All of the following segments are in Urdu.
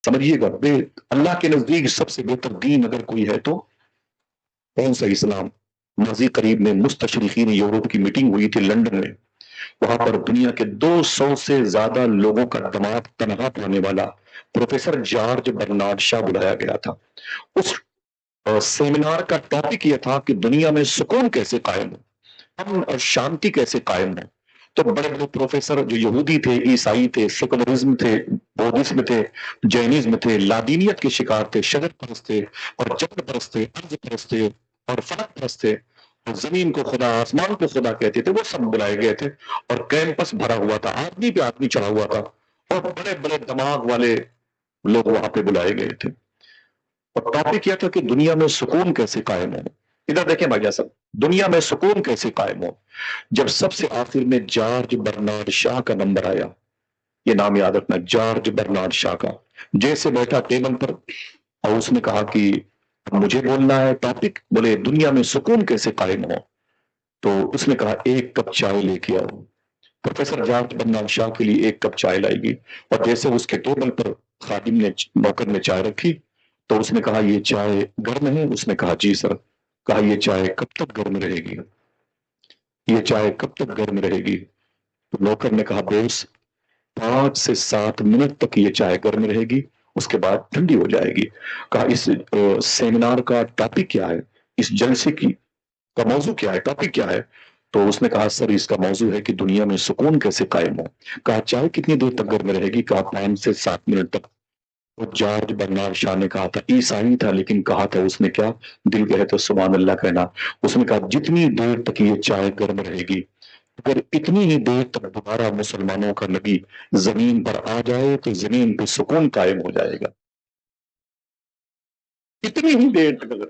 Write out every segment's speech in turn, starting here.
سمجھیے گا، اللہ کے نزدیک سب سے بہتر دین اگر کوئی ہے تو کون سا؟ اسلام۔ ماضی قریب میں مستشرقین یورپ کی میٹنگ ہوئی تھی لندن میں، وہاں پر دنیا کے 200 سے زیادہ لوگوں کا دماغ تنہا پانے والا پروفیسر جارج برنارڈ شاہ بلایا گیا تھا۔ اس سیمینار کا ٹاپک یہ تھا کہ دنیا میں سکون کیسے قائم ہو، امن اور شانتی کیسے قائم ہو۔ تو بڑے بڑے پروفیسر جو یہودی تھے، عیسائی تھے، سیکولرزم تھے، بودھزم تھے، جینزم تھے، لادینیت کے شکار تھے، شجر پرست تھے اور جبر پرست تھے، ارض پرست تھے اور فلک پرست تھے، اور زمین کو خدا آسمان کو خدا کہتے تھے، وہ سب بلائے گئے تھے، اور کیمپس بھرا ہوا تھا، آدمی پہ آدمی چڑھا ہوا تھا، اور بڑے بڑے دماغ والے لوگ وہاں پہ بلائے گئے تھے، اور ٹاپک کیا تھا کہ دنیا میں سکون کیسے قائم ہو۔ ادھر دیکھیں بھائی صاحب، دنیا میں سکون کیسے قائم ہو۔ جب سب سے آخر میں جارج برنارڈ شاہ کا نمبر آیا، یہ نام یاد رکھنا، جارج برنارڈ شاہ کا، جیسے بیٹھا ٹیبل پر اور اس نے کہا کہ مجھے بولنا ہے ٹاپک، بولے دنیا میں سکون کیسے قائم ہو، تو اس نے کہا ایک کپ چائے لے کے آؤ۔ پروفیسر جارج برنارڈ شاہ کے لیے ایک کپ چائے لائے گی، اور جیسے اس کے ٹیبل پر خادم نے، نوکر نے چائے رکھی، تو اس نے کہا یہ چائے گرم ہے؟ اس نے کہا جی سر۔ کہا یہ چائے کب تک گرم رہے گی؟ یہ چائے کب تک گرم رہے گی؟ تو نوکر نے کہا بوس 5 سے 7 منٹ تک یہ چائے گرم رہے گی، اس کے بعد ٹھنڈی ہو جائے گی۔ کہا اس سیمینار کا ٹاپک کیا ہے، اس جلسے کی کا موضوع کیا ہے، ٹاپک کیا ہے؟ تو اس نے کہا سر اس کا موضوع ہے کہ دنیا میں سکون کیسے قائم ہو۔ کہا چائے کتنی دیر تک گرم رہے گی؟ کہا 5 سے 7 منٹ تک۔ تو جارج برنارڈ شاہ نے کہا تھا، عیسائی تھا لیکن کہا تھا اس نے کیا؟ دل کہے تو سبحان اللہ کہنا۔ اس نے کہا جتنی دیر تک یہ چائے گرم رہے گی، اگر اتنی ہی دیر تک دوبارہ مسلمانوں کا نبی زمین پر آ جائے تو زمین پہ سکون قائم ہو جائے گا۔ اتنی ہی دیر تک اگر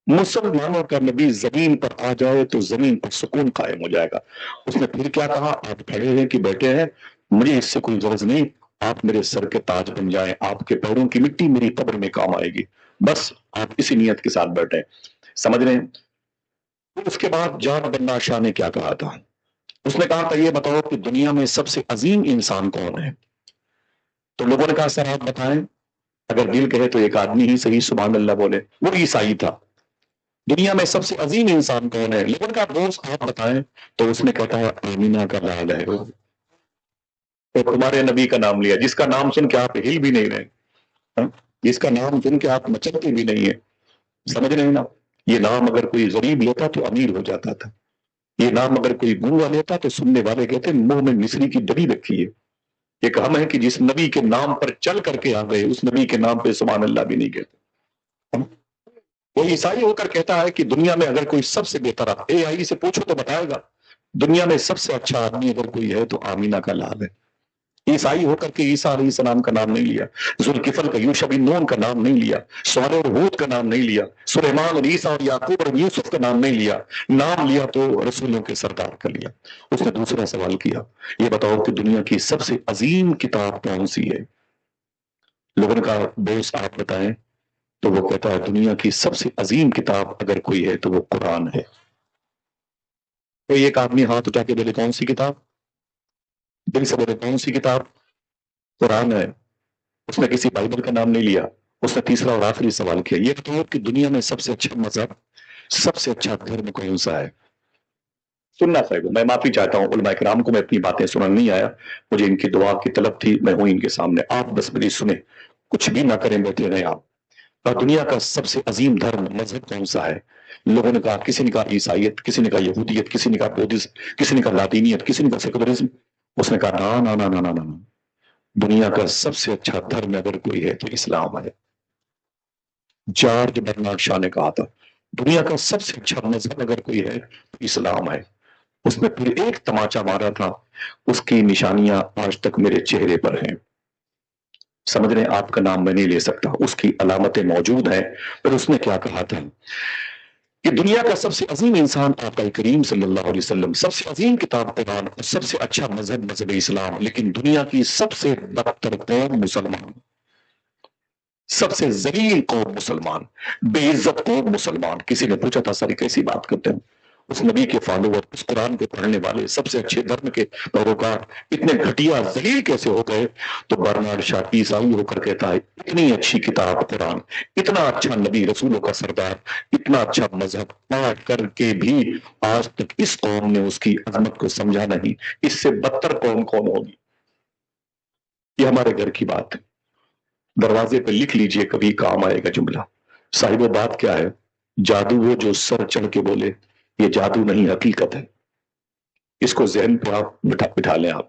مسلمانوں کا نبی زمین پر آ جائے تو زمین پر سکون قائم ہو جائے گا۔ اس نے پھر کیا کہا؟ آپ کھڑے ہیں کہ بیٹھے ہیں، مجھے اس سے کوئی غرض نہیں، آپ میرے سر کے تاج بن جائیں، آپ کے پیروں کی مٹی میری قبر میں کام آئے گی، بس آپ اسی نیت کے ساتھ بیٹھے۔ سمجھ رہے ہیں؟ اس کے بعد جارج برنارڈ شاہ نے کیا کہا تھا؟ اس نے کہا تھا یہ بتاؤ کہ دنیا میں سب سے عظیم انسان کون ہے؟ تو لوگوں نے کہا سر آپ بتائیں۔ اگر دل کہے تو ایک آدمی ہی صحیح سبحان اللہ بولے، وہ عیسائی تھا۔ دنیا میں سب سے عظیم انسان کون ہے؟ لوگوں نے کہا دوست آپ بتائیں۔ تو اس نے کہتا ہے آمینہ کا لال ہے وہ، تمہارے نبی کا نام لیا، جس کا نام سن کے آپ ہل بھی نہیں رہے، جس کا نام سن کے آپ مچلتے بھی نہیں ہے۔ سمجھ رہے ہیں نا؟ یہ نام اگر کوئی غریب لیتا تو امیر ہو جاتا تھا، یہ نام اگر کوئی گنگا لیتا تو سننے والے کہتے منہ میں مصری کی ڈبی رکھی ہے۔ ایک ہم ہے کہ جس نبی کے نام پر چل کر کے آ گئے، اس نبی کے نام پہ سبحان اللہ بھی نہیں کہتے۔ وہ عیسائی ہو کر کہتا ہے کہ دنیا میں اگر کوئی سب سے بہتر، اے آئی سے پوچھو تو بتائے گا، دنیا میں سب سے اچھا آدمی اگر کوئی ہے تو آمینہ کا لال ہے۔ عیسائی ہو کر کے عیسیٰ علیہ السلام کا نام نہیں لیا، ذوالکفل کا، یوشع بن نون کا نام نہیں لیا، صالح اور ہود کا نام نہیں لیا، سلیمان اور عیسیٰ اور یعقوب اور یوسف کا نام نہیں لیا، نام لیا تو رسولوں کے سردار کا لیا۔ اس نے دوسرا سوال کیا، یہ بتاؤ کہ دنیا کی سب سے عظیم کتاب کون سی ہے؟ لوگوں نے کہا دوست آپ بتائیں۔ تو وہ کہتا ہے دنیا کی سب سے عظیم کتاب اگر کوئی ہے تو وہ قرآن ہے۔ کوئی ایک آدمی ہاتھ اٹھا کے بولے کون سی کتاب؟ دل سے بولے کون سی کتاب؟ قرآن ہے۔ اس نے کسی بائبل کا نام نہیں لیا۔ اس نے تیسرا اور آخری سوال کیا، یہ بتاؤ کہ دنیا میں سب سے اچھا مذہب، سب سے اچھا دھرم کون سا ہے؟ سننا چاہیے، میں معافی چاہتا ہوں علماء کرام کو، میں اپنی باتیں سننا نہیں آیا، مجھے ان کی دعا کی طلب تھی، میں ہوں ان کے سامنے، آپ بس میری سنیں، کچھ بھی نہ کریں، بیٹھے رہیں آپ۔ اور دنیا کا سب سے عظیم دھرم مذہب کون سا ہے؟ لوگوں نے کہا، کسی نے کہا عیسائیت، کسی نے کہا یہودیت، کسی نے کہا بودھزم، کسی نے کہا لاطینیت، کسی نے کہا سیکولرزم۔ اس نے کہا نا نا نا نا نا، دنیا کا سب سے اچھا دھرم اگر کوئی ہے تو اسلام ہے۔ جارج برنارڈ شاہ نے کہا تھا دنیا کا سب سے اچھا مذہب اگر کوئی ہے تو اسلام ہے۔ اس نے پھر ایک تماچا مارا تھا، اس کی نشانیاں آج تک میرے چہرے پر ہیں۔ سمجھ رہے ہیں؟ آپ کا نام میں نہیں لے سکتا، اس کی علامتیں موجود ہیں۔ پر اس نے کیا کہا تھا کہ دنیا کا سب سے عظیم انسان آقا کریم صلی اللہ علیہ وسلم، سب سے عظیم کتاب قرآن، اور سب سے اچھا مذہب مذہب اسلام، لیکن دنیا کی سب سے بدتر قوم مسلمان، سب سے ذلیل قوم مسلمان، بے عزت قوم مسلمان۔ کسی نے پوچھا تھا سر کیسی بات کرتے ہیں؟ اس نبی کے فالوور، اس قرآن کے پڑھنے والے، سب سے اچھے دھرم کے پیروکار اتنے گھٹیا ذلیل کیسے ہو گئے؟ تو برنارڈ شاہ عیسائی ہو کر کہتا ہے اتنی اچھی کتاب قرآن، اتنا اچھا نبی رسولوں کا سردار، اتنا اچھا مذہب پاٹ کر کے بھی آج تک اس قوم نے اس کی عظمت کو سمجھا نہیں، اس سے بدتر قوم کون ہوگی؟ یہ ہمارے گھر کی بات ہے، دروازے پہ لکھ لیجئے، کبھی کام آئے گا جملہ۔ صاحب بات کیا ہے؟ جادو وہ جو سر چڑھ کے بولے، یہ جادو نہیں حقیقت ہے۔ اس کو ذہن پہ آپ بٹھا لیں آپ۔